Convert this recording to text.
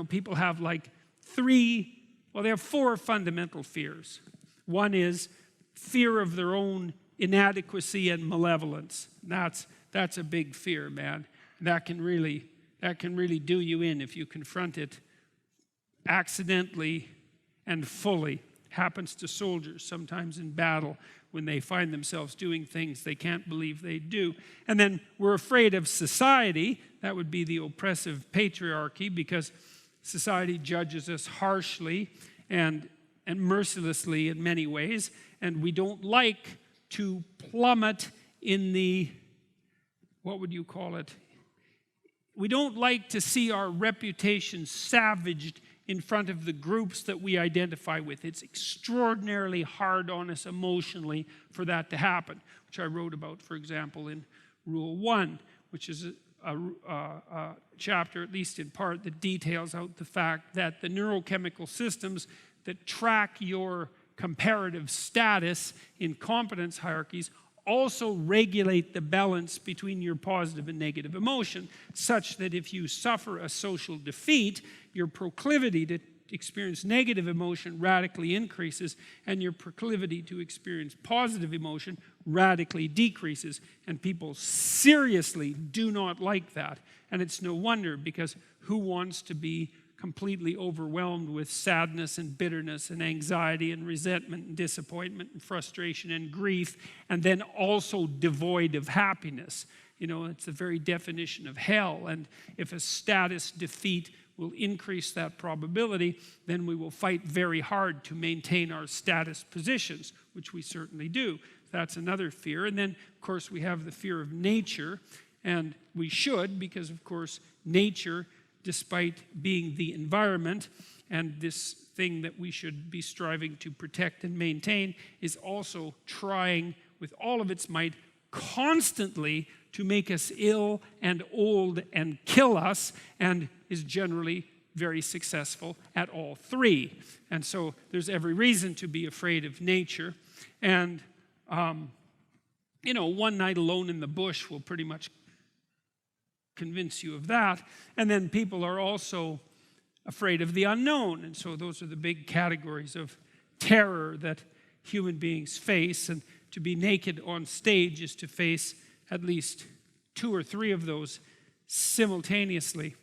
people have like they have 4 fundamental fears. One is fear of their own inadequacy and malevolence. That's a big fear, man. That can really do you in if you confront it accidentally and fully. Happens to soldiers sometimes in battle when they find themselves doing things they can't believe they do. And then we're afraid of society. That would be the oppressive patriarchy, because society judges us harshly and mercilessly in many ways, and we don't like to plummet in the, what would you call it? We don't like to see our reputation savaged in front of the groups that we identify with. It's extraordinarily hard on us emotionally for that to happen, which I wrote about, for example, in Rule 1, which is a chapter, at least in part, that details out the fact that the neurochemical systems that track your comparative status in competence hierarchies also regulate the balance between your positive and negative emotion, such that if you suffer a social defeat, your proclivity to experience negative emotion radically increases, and your proclivity to experience positive emotion radically decreases. And people seriously do not like that. And it's no wonder, because who wants to be completely overwhelmed with sadness and bitterness and anxiety and resentment and disappointment and frustration and grief, and then also devoid of happiness? It's the very definition of hell. And if a status defeat will increase that probability, then we will fight very hard to maintain our status positions, which we certainly do. That's another fear. And then, of course, we have the fear of nature, and we should, because, of course, nature, despite being the environment and this thing that we should be striving to protect and maintain, is also trying with all of its might constantly to make us ill and old and kill us, and is generally very successful at all 3. And so there's every reason to be afraid of nature. And, one night alone in the bush will pretty much convince you of that. And then people are also afraid of the unknown. And so those are the big categories of terror that human beings face. And to be naked on stage is to face at least 2 or 3 of those simultaneously.